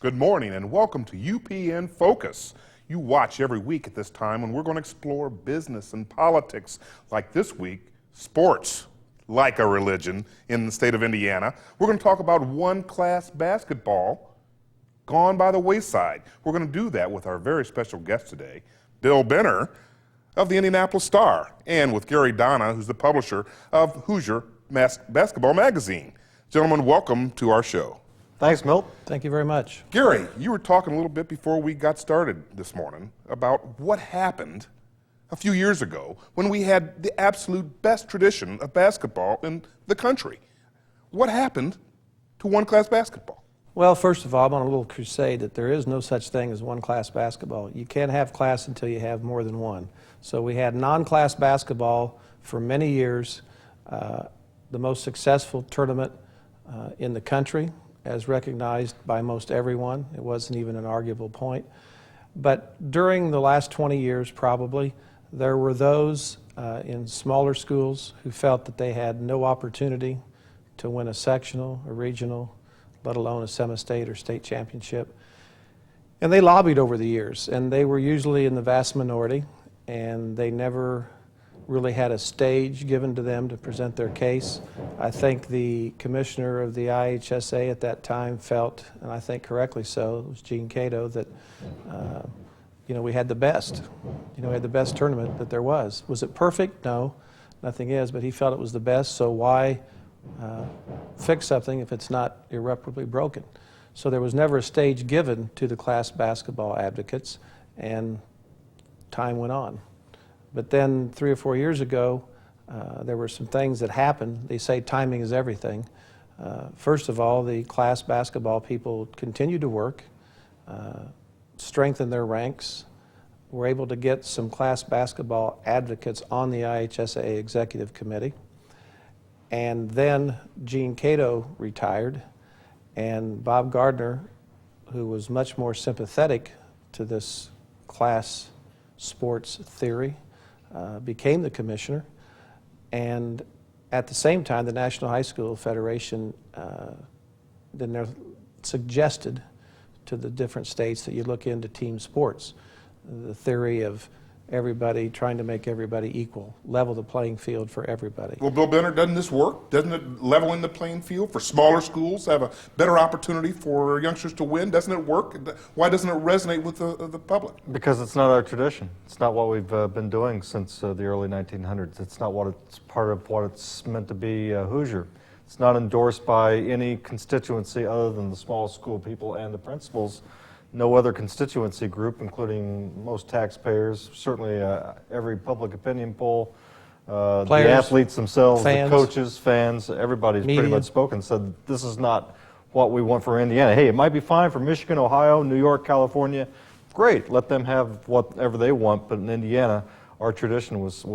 Good morning and welcome to UPN Focus. You watch every week at this time when we're going to explore business and politics, like this week, sports, like a religion in the state of Indiana. We're going to talk about one-class basketball gone by the wayside. We're going to do that with our very special guest today, Bill Benner of the Indianapolis Star, and with Gary Donna, who's the publisher of Hoosier Basketball Magazine. Gentlemen, welcome to our show. Thanks, Milt. Thank you very much. Gary, you were talking a little bit before we got started this morning about what happened a few years ago when we had the absolute best tradition of basketball in the country. What happened to one-class basketball? Well, first of all, I'm on a little crusade that there is no such thing as one-class basketball. You can't have class until you have more than one. So we had non-class basketball for many years, the most successful tournament in the country, as recognized by most everyone. It wasn't even an arguable point. But during the last 20 years, probably, there were those in smaller schools who felt that they had no opportunity to win a sectional, a regional, let alone a semi-state or state championship. And they lobbied over the years, and they were usually in the vast minority, and they never really had a stage given to them to present their case. I think the commissioner of the IHSA at that time felt, and I think correctly so, it was Gene Cato, that we had the best. We had the best tournament that there was. Was it perfect? No, nothing is, but he felt it was the best, so why fix something if it's not irreparably broken? So there was never a stage given to the class basketball advocates, and time went on. But then 3 or 4 years ago, there were some things that happened. They say timing is everything. First of all, the class basketball people continued to work, strengthen their ranks, were able to get some class basketball advocates on the IHSA Executive Committee. And then Gene Cato retired, and Bob Gardner, who was much more sympathetic to this class sports theory, became the commissioner. And at the same time, the National High School Federation suggested to the different states that you look into team sports, the theory of everybody trying to make everybody equal, level the playing field for everybody. Well, Bill Benner, doesn't this work? Doesn't it level in the playing field for smaller schools, have a better opportunity for youngsters to win? Doesn't it work? Why doesn't it resonate with the public? Because it's not our tradition. It's not what we've been doing since the early 1900s. It's not what it's part of what it's meant to be Hoosier. It's not endorsed by any constituency other than the small school people and the principals. No other constituency group, including most taxpayers, certainly every public opinion poll, the athletes themselves, fans, the coaches, fans, everybody's media. Pretty much spoken, said this is not what we want for Indiana. Hey, it might be fine for Michigan, Ohio, New York, California. Great, let them have whatever they want, but in Indiana, our tradition was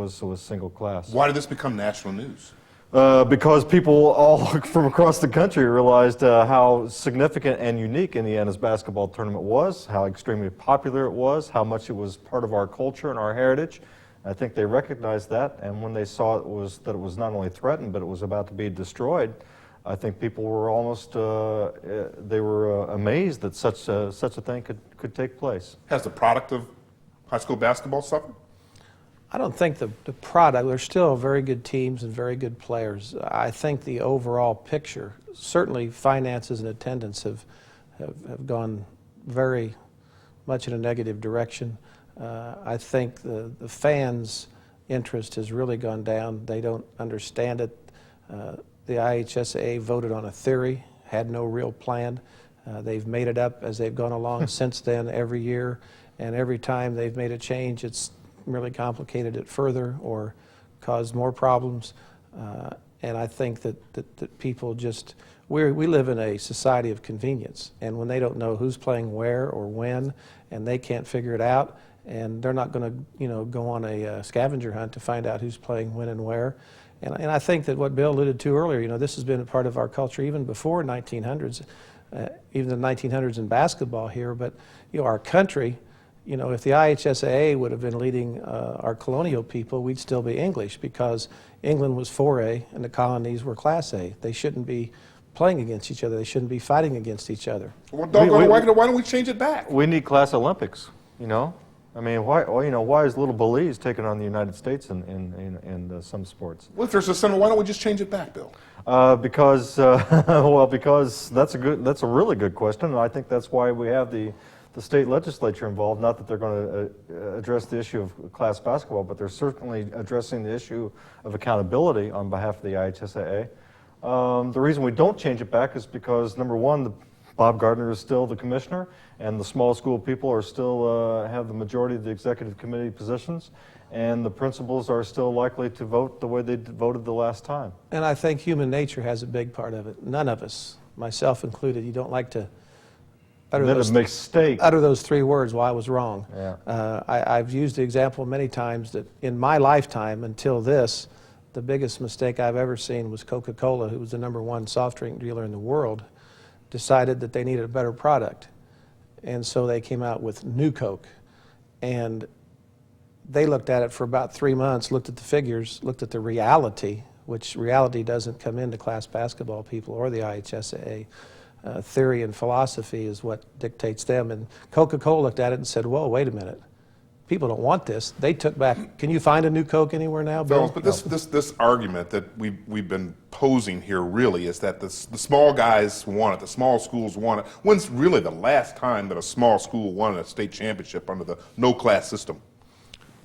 single class. Why did this become national news? Because people all from across the country realized how significant and unique Indiana's basketball tournament was, how extremely popular it was, how much it was part of our culture and our heritage. I think they recognized that, and when they saw that it was not only threatened, but it was about to be destroyed, I think people were almost amazed that such a thing could take place. Has the product of high school basketball suffered? I don't think the product, there's still very good teams and very good players. I think the overall picture, certainly finances and attendance have gone very much in a negative direction. I think the fans' interest has really gone down. They don't understand it. The IHSA voted on a theory, had no real plan. They've made it up as they've gone along since then every year, and every time they've made a change, it's really complicated it further or caused more problems. And I think that people just, we live in a society of convenience, and when they don't know who's playing where or when, and they can't figure it out, and they're not going to go on a scavenger hunt to find out who's playing when and where. And I think that what Bill alluded to earlier, this has been a part of our culture even before 1900s, even the 1900s in basketball here, but our country, if the IHSAA would have been leading our colonial people, we'd still be English, because England was 4A and the colonies were Class A. They shouldn't be playing against each other. They shouldn't be fighting against each other. Well, why don't we change it back? We need class Olympics, you know? I mean, why is little Belize taking on the United States in some sports? Well, if there's a center, why don't we just change it back, Bill? Because that's a really good question, and I think that's why we have the state legislature involved. Not that they're going to address the issue of class basketball, but they're certainly addressing the issue of accountability on behalf of the IHSAA. The reason we don't change it back is because, number one, Bob Gardner is still the commissioner, and the small school people are still have the majority of the executive committee positions, and the principals are still likely to vote the way they voted the last time. And I think human nature has a big part of it. None of us, myself included, you don't like to utter those three words, well, I was wrong. Yeah. I've used the example many times that in my lifetime until this, the biggest mistake I've ever seen was Coca-Cola, who was the #1 soft drink dealer in the world, decided that they needed a better product. And so they came out with New Coke. And they looked at it for about 3 months, looked at the figures, looked at the reality, which reality doesn't come into class basketball people or the IHSAA. Theory and philosophy is what dictates them. And Coca-Cola looked at it and said, whoa, wait a minute. People don't want this. They took back. Can you find a new Coke anywhere now, Bill? But this argument that we've been posing here really is that the small guys want it, the small schools want it. When's really the last time that a small school won a state championship under the no-class system?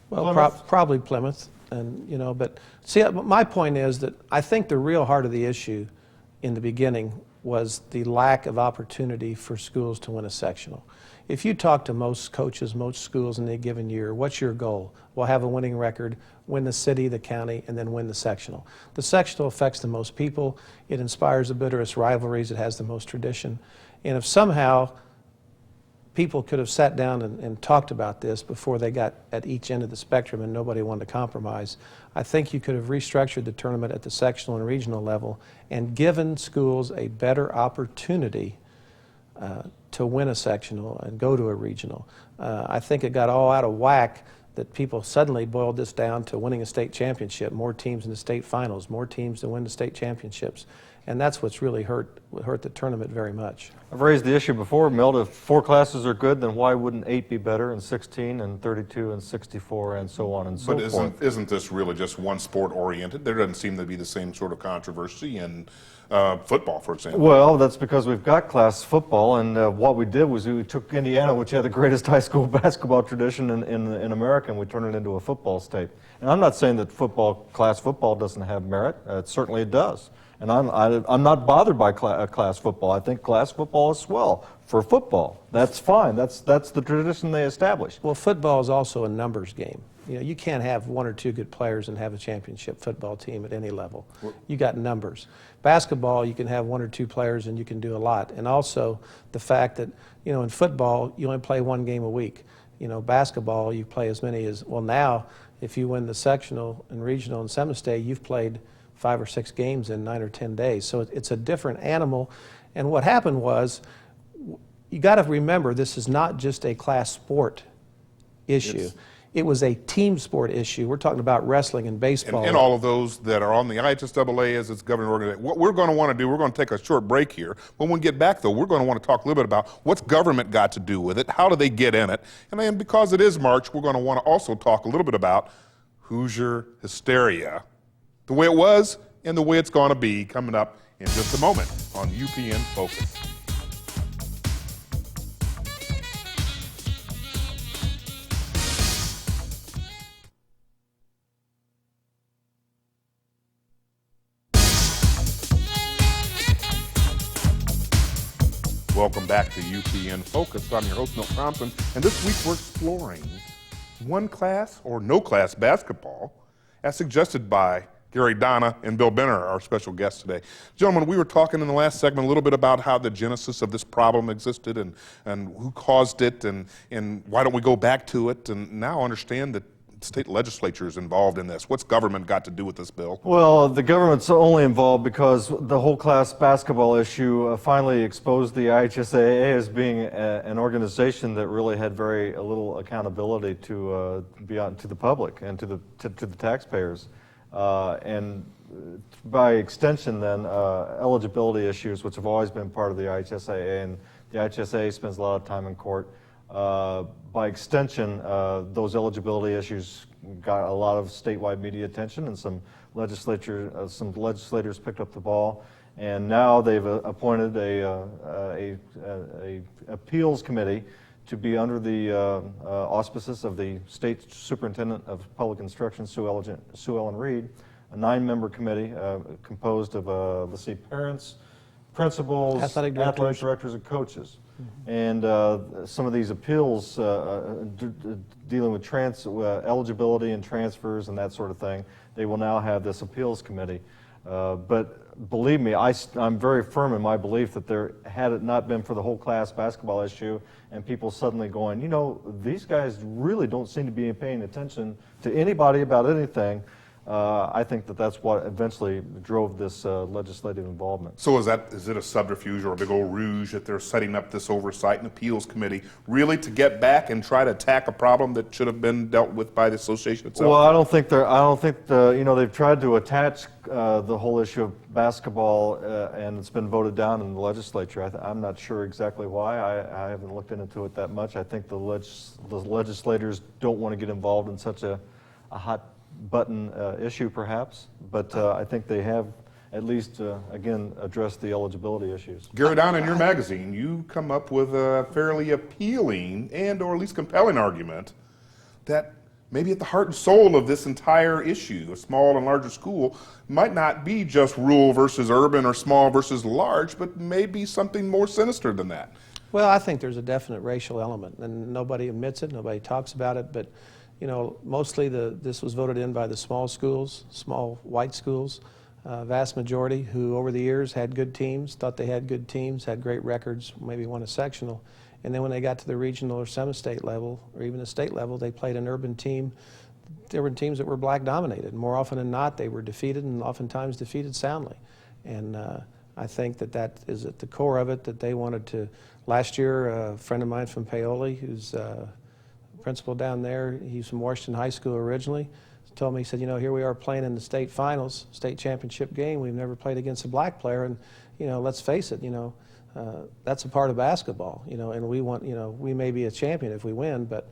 Well, probably Plymouth, and but see, my point is that I think the real heart of the issue in the beginning was the lack of opportunity for schools to win a sectional. If you talk to most coaches, most schools in a given year, what's your goal? Well, have a winning record, win the city, the county, and then win the sectional. The sectional affects the most people. It inspires the bitterest rivalries. It has the most tradition. And if somehow people could have sat down and talked about this before they got at each end of the spectrum and nobody wanted to compromise, I think you could have restructured the tournament at the sectional and regional level and given schools a better opportunity to win a sectional and go to a regional. I think it got all out of whack that people suddenly boiled this down to winning a state championship, more teams in the state finals, more teams to win the state championships. And that's what's really hurt the tournament very much. I've raised the issue before, Milt. If 4 classes are good, then why wouldn't 8 be better, and 16, and 32, and 64, and so on and so forth? But isn't this really just one sport oriented? There doesn't seem to be the same sort of controversy in football, for example. Well, that's because we've got class football, and what we did was we took Indiana, which had the greatest high school basketball tradition in America, and we turned it into a football state. And I'm not saying that class football doesn't have merit. Certainly it does. And I'm not bothered by class football. I think class football is swell for football. That's fine. That's the tradition they established. Well, football is also a numbers game. You can't have 1 or 2 good players and have a championship football team at any level. You got numbers. Basketball, you can have 1 or 2 players and you can do a lot. And also the fact that, in football, you only play 1 game a week. Basketball, you play as many as, well, now, if you win the sectional and regional and semi-state, you've played 5 or 6 games in 9 or 10 days. So it's a different animal. And what happened was, you got to remember, this is not just a class sport issue. It was a team sport issue. We're talking about wrestling and baseball. And all of those that are on the IHSAA as its governing organization. What we're going to want to do, we're going to take a short break here. When we get back, though, we're going to want to talk a little bit about what's government got to do with it, how do they get in it, and then because it is March, we're going to want to also talk a little bit about Hoosier hysteria, the way it was and the way it's going to be, coming up in just a moment on UPN Focus. Welcome back to UPN Focus. I'm your host, Milt Thompson, and this week we're exploring one class or no class basketball as suggested by Gary, Donna, and Bill Benner, our special guests today. Gentlemen, we were talking in the last segment a little bit about how the genesis of this problem existed and who caused it and why don't we go back to it, and now understand that state legislature is involved in this. What's government got to do with this bill? Well, the government's only involved because the whole class basketball issue finally exposed the IHSAA as being an organization that really had very little accountability to the public and to the taxpayers. And by extension then, eligibility issues, which have always been part of the IHSAA, and the IHSAA spends a lot of time in court. By extension, those eligibility issues got a lot of statewide media attention, and some legislators picked up the ball, and now they've appointed a appeals committee to be under the auspices of the State Superintendent of Public Instruction, Sue Ellen Reed, a 9-member committee composed of, let's see, parents, principals, athletic directors, and coaches. And some of these appeals dealing with eligibility and transfers and that sort of thing, they will now have this appeals committee. But believe me, I'm very firm in my belief that had it not been for the whole class basketball issue and people suddenly going, you know, these guys really don't seem to be paying attention to anybody about anything, I think that's what eventually drove this legislative involvement. So is it a subterfuge or a big old rouge that they're setting up this oversight and appeals committee really to get back and try to attack a problem that should have been dealt with by the association itself? Well, I don't think they've tried to attach the whole issue of basketball and it's been voted down in the legislature. I'm not sure exactly why. I haven't looked into it that much. I think the legislators don't want to get involved in such a hot button issue perhaps, but I think they have at least, again, addressed the eligibility issues. Gary, down in your magazine, you come up with a fairly appealing and or at least compelling argument that maybe at the heart and soul of this entire issue, a small and larger school, might not be just rural versus urban or small versus large, but maybe something more sinister than that. Well, I think there's a definite racial element, and nobody admits it, nobody talks about it, but you know, mostly this was voted in by the small schools, small white schools, vast majority who over the years had good teams, thought they had good teams, had great records, maybe won a sectional, and then when they got to the regional or semi-state level, or even the state level, they played an urban team. There were teams that were black dominated. More often than not, they were defeated, and oftentimes defeated soundly. And I think that is at the core of it, that they wanted to. Last year, a friend of mine from Paoli, who's principal down there, he's from Washington High School originally, told me, he said, you know, here we are playing in the state finals, state championship game. We've never played against a black player, and you know, let's face it, you know, that's a part of basketball, you know, and we want, you know, we may be a champion if we win, but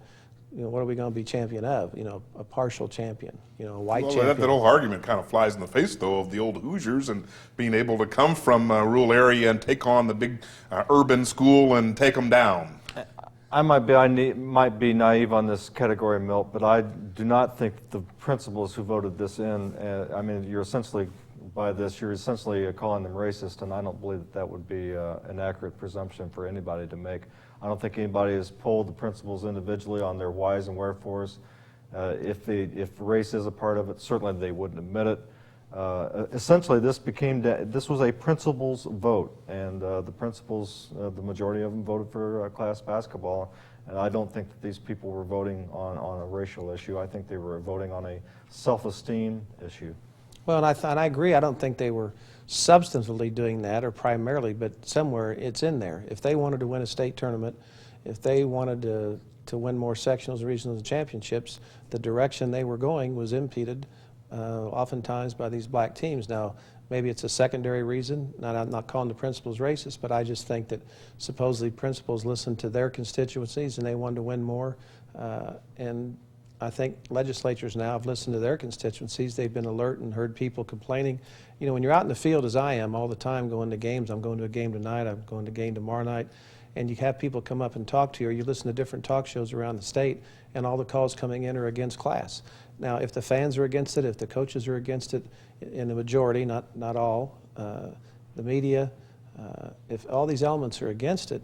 you know, what are we going to be champion of? You know, a partial champion, you know, a white champion. That whole argument kind of flies in the face, though, of the old Hoosiers and being able to come from a rural area and take on the big urban school and take them down. I might be naive on this category, Milt, but I do not think the principals who voted this in, I mean, you're essentially calling them racist, and I don't believe that would be an accurate presumption for anybody to make. I don't think anybody has polled the principals individually on their whys and wherefores. If race is a part of it, certainly they wouldn't admit it. Essentially, this was a principals vote, and the principals, the majority of them voted for class basketball, and I don't think that these people were voting on a racial issue. I think they were voting on a self-esteem issue. Well, and I agree. I don't think they were substantively doing that or primarily, but somewhere it's in there. If they wanted to win a state tournament, if they wanted to win more sectionals, regionals, and championships, the direction they were going was impeded oftentimes by these black teams. Now, maybe it's a secondary reason. I'm not calling the principals racist, but I just think that supposedly principals listened to their constituencies and they wanted to win more. And I think legislatures now have listened to their constituencies. They've been alert and heard people complaining. You know, when you're out in the field, as I am all the time, going to games, I'm going to a game tonight, I'm going to a game tomorrow night, and you have people come up and talk to you, or you listen to different talk shows around the state, and all the calls coming in are against class. Now, if the fans are against it, if the coaches are against it, in the majority, not all, the media, if all these elements are against it,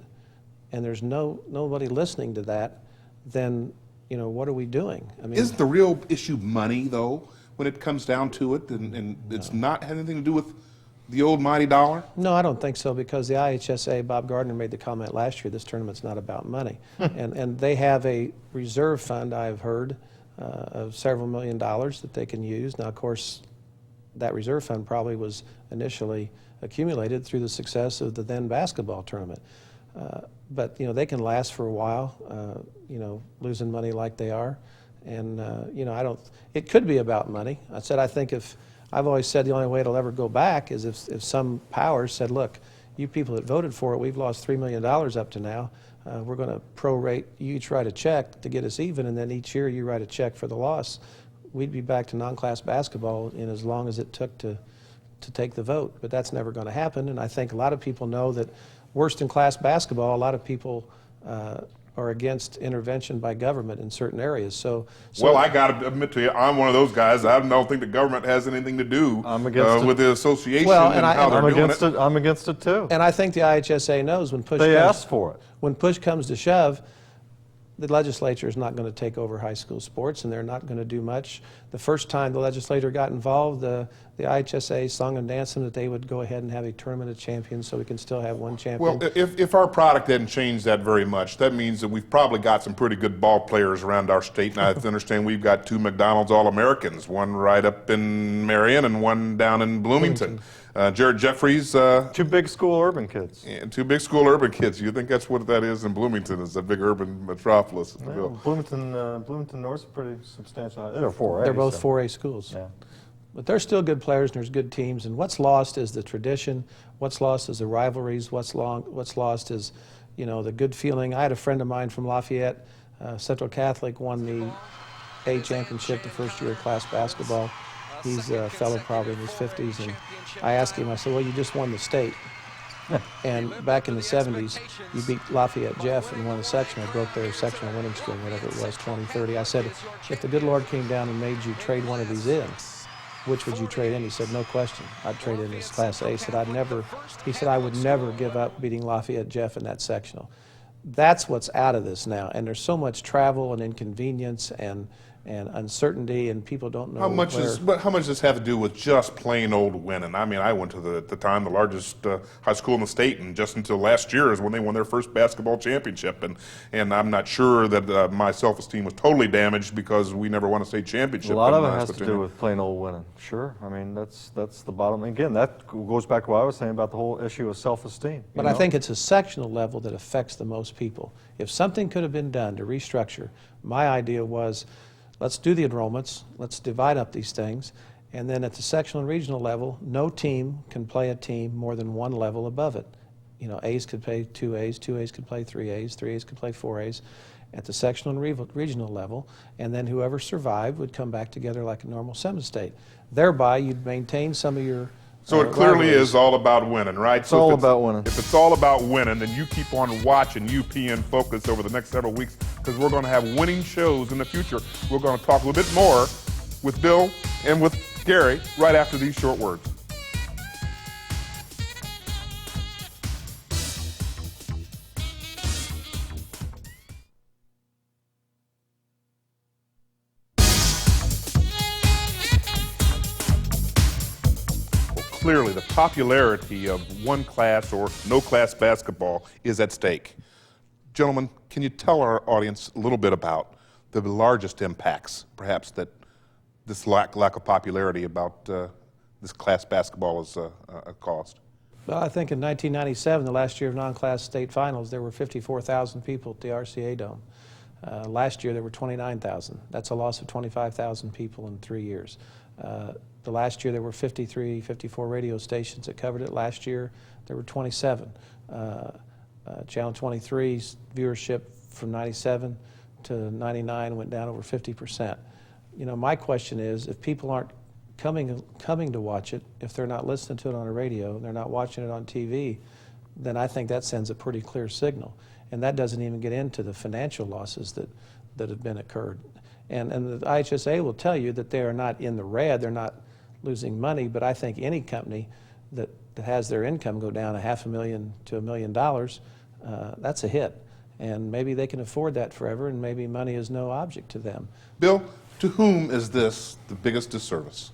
and there's nobody listening to that, then you know, what are we doing? I mean, isn't the real issue money, though, when it comes down to it, and it's not had anything to do with the old mighty dollar? No, I don't think so, because the IHSA, Bob Gardner made the comment last year, this tournament's not about money. and they have a reserve fund, I've heard, of several $1 million that they can use. Now, of course, that reserve fund probably was initially accumulated through the success of the then basketball tournament. But, you know, they can last for a while, you know, losing money like they are. And, you know, it could be about money. I said, I think if I've always said the only way it'll ever go back is if some powers said, look, you people that voted for it, we've lost $3 million up to now. We're going to prorate, you each write a check to get us even, and then each year you write a check for the loss. We'd be back to non-class basketball in as long as it took to take the vote. But that's never going to happen, and I think a lot of people know that worst in class basketball, a lot of people are against intervention by government in certain areas. So well, I got to admit to you, I'm one of those guys. I don't think the government has anything to do with the association and how they're doing it. I'm against it too. And I think the IHSA knows when push They asked for it. When push comes to shove, the legislature is not going to take over high school sports, and they're not going to do much. The first time the legislature got involved, the IHSA sung and danced them that they would go ahead and have a tournament of champions so we can still have one champion. Well, if our product hadn't changed that very much, that means that we've probably got some pretty good ball players around our state. And I understand we've got 2 McDonald's All-Americans, one right up in Marion and one down in Bloomington. Jared Jeffries. 2 big school urban kids. And 2 big school urban kids. You think that's what that is in Bloomington, is a big urban metropolis? Yeah, Bloomington North's pretty substantial. They're 4A. They're both 4A schools. Yeah. But they're still good players and there's good teams. And what's lost is the tradition. What's lost is the rivalries. What's lost is, you know, the good feeling. I had a friend of mine from Lafayette, Central Catholic, won the A championship the first year of class basketball. He's a fellow probably in his 50s, and I asked him, I said, well, you just won the state. And back in the 70s, you beat Lafayette Jeff and won the sectional, broke their sectional winning streak, whatever it was, 20-30. I said, if the good Lord came down and made you trade one of these in, which would you trade in? He said, no question. I'd trade in this Class A. He said, I would never give up beating Lafayette Jeff in that sectional. That's what's out of this now. And there's so much travel and inconvenience and uncertainty, and people don't know how much does this have to do with just plain old winning? I mean, I went to at the time the largest high school in the state, and just until last year is when they won their first basketball championship. And I'm not sure that my self-esteem was totally damaged because we never won a state championship. A lot of it has to do with plain old winning. Sure, I mean that's the bottom. Again, that goes back to what I was saying about the whole issue of self-esteem. But I think it's a sectional level that affects the most people. If something could have been done to restructure, my idea was, let's do the enrollments, let's divide up these things, and then at the sectional and regional level, no team can play a team more than one level above it. You know, A's could play 2A's, 2A's could play 3A's, 3A's could play 4A's at the sectional and regional level, and then whoever survived would come back together like a normal semi-state. Thereby, you'd maintain some of your So it clearly is all about winning, right? It's all about winning. If it's all about winning, then you keep on watching UPN Focus over the next several weeks, because we're going to have winning shows in the future. We're going to talk a little bit more with Bill and with Gary right after these short words. Clearly, the popularity of one class or no class basketball is at stake. Gentlemen, can you tell our audience a little bit about the largest impacts, perhaps, that this lack of popularity about this class basketball has caused? Well, I think in 1997, the last year of non-class state finals, there were 54,000 people at the RCA Dome. Last year, there were 29,000. That's a loss of 25,000 people in 3 years. The last year there were 54 radio stations that covered it. Last year there were 27. Channel 23's viewership from 97 to 99 went down over 50%. You know, my question is, if people aren't coming to watch it, if they're not listening to it on the radio, they're not watching it on TV, then I think that sends a pretty clear signal. And that doesn't even get into the financial losses that have been occurred. And the IHSA will tell you that they are not in the red, they're not losing money, but I think any company that has their income go down $500,000 to $1 million, that's a hit. And maybe they can afford that forever, and maybe money is no object to them. Bill, to whom is this the biggest disservice?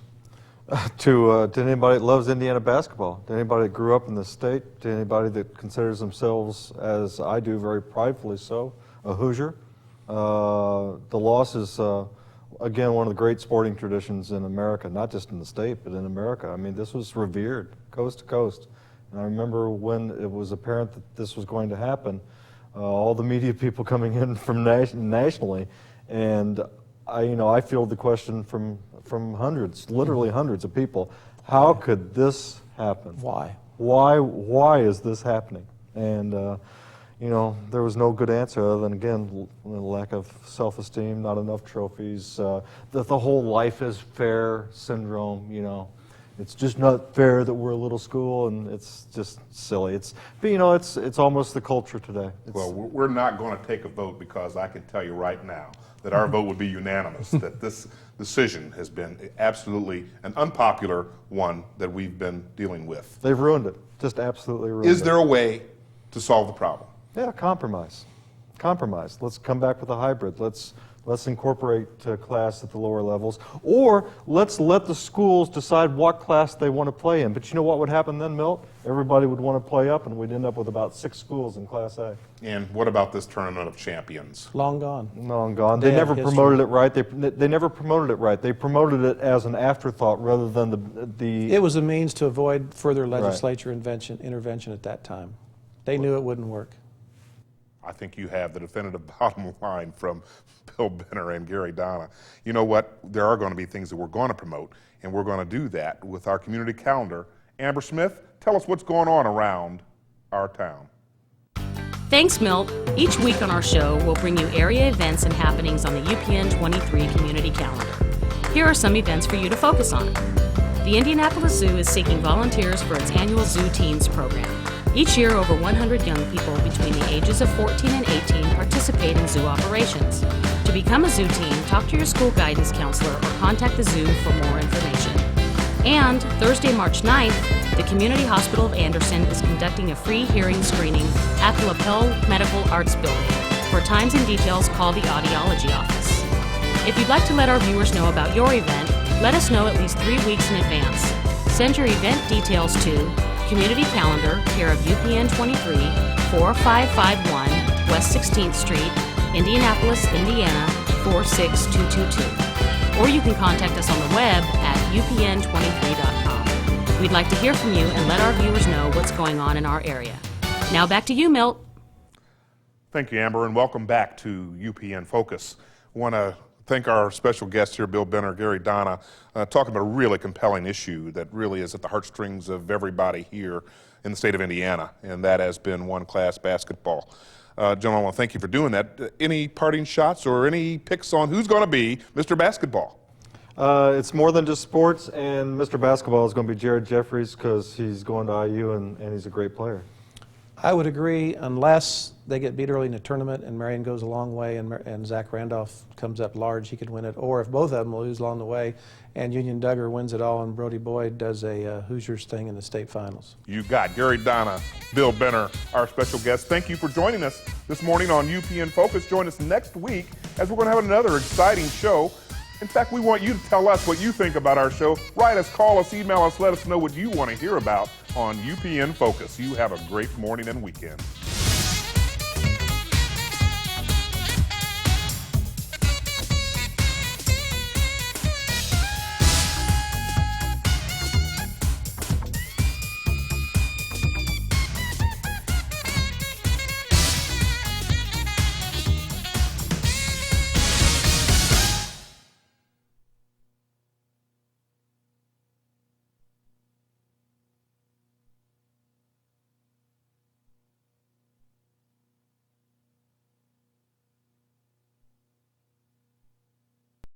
To anybody that loves Indiana basketball, to anybody that grew up in the state, to anybody that considers themselves, as I do very pridefully so, a Hoosier. The loss is, again, one of the great sporting traditions in America, not just in the state, but in America. I mean, this was revered coast to coast. And I remember when it was apparent that this was going to happen, all the media people coming in from nationally, and I field the question from hundreds, literally hundreds of people. How could this happen? Why? Why is this happening? And there was no good answer other than, again, lack of self-esteem, not enough trophies, the whole life is fair syndrome. It's just not fair that we're a little school, and it's just silly. It's almost the culture today. Well, we're not going to take a vote, because I can tell you right now that our vote would be unanimous, that this decision has been absolutely an unpopular one that we've been dealing with. They've ruined it, just absolutely ruined it. Is there a way to solve the problem? Yeah, compromise. Compromise. Let's come back with a hybrid. Let's incorporate class at the lower levels, or let's let the schools decide what class they want to play in. But you know what would happen then, Milt? Everybody would want to play up, and we'd end up with about 6 schools in Class A. And what about this tournament of champions? Long gone. Long gone. They Bad never history. promoted it right. They never promoted it right. They promoted it as an afterthought rather than the. It was a means to avoid further legislature intervention at that time. They knew it wouldn't work. I think you have the definitive bottom line from Bill Benner and Gary Donna. You know what? There are going to be things that we're going to promote, and we're going to do that with our community calendar. Amber Smith, tell us what's going on around our town. Thanks, Milt. Each week on our show, we'll bring you area events and happenings on the UPN 23 community calendar. Here are some events for you to focus on. The Indianapolis Zoo is seeking volunteers for its annual Zoo Teens program. Each year, over 100 young people between the ages of 14 and 18 participate in zoo operations. To become a zoo teen, talk to your school guidance counselor or contact the zoo for more information. And Thursday, March 9th, the Community Hospital of Anderson is conducting a free hearing screening at the Lapel Medical Arts Building. For times and details, call the audiology office. If you'd like to let our viewers know about your event, let us know at least 3 weeks in advance. Send your event details to Community Calendar, care of UPN 23, 4551 West 16th Street, Indianapolis, Indiana 46222. Or you can contact us on the web at upn23.com. We'd like to hear from you and let our viewers know what's going on in our area. Now back to you, Milt. Thank you, Amber, and welcome back to UPN Focus. I want to thank our special guests here, Bill Benner, Gary Donna, talking about a really compelling issue that really is at the heartstrings of everybody here in the state of Indiana, and that has been one-class basketball. Gentlemen, I want to thank you for doing that. Any parting shots or any picks on who's going to be Mr. Basketball? It's more than just sports, and Mr. Basketball is going to be Jared Jeffries because he's going to IU and he's a great player. I would agree, unless they get beat early in the tournament and Marion goes a long way and Zach Randolph comes up large, he could win it. Or if both of them lose along the way and Union Duggar wins it all and Brody Boyd does a Hoosiers thing in the state finals. You got Gary Donna, Bill Benner, our special guest. Thank you for joining us this morning on UPN Focus. Join us next week as we're going to have another exciting show. In fact, we want you to tell us what you think about our show. Write us, call us, email us, let us know what you want to hear about on UPN Focus. You have a great morning and weekend.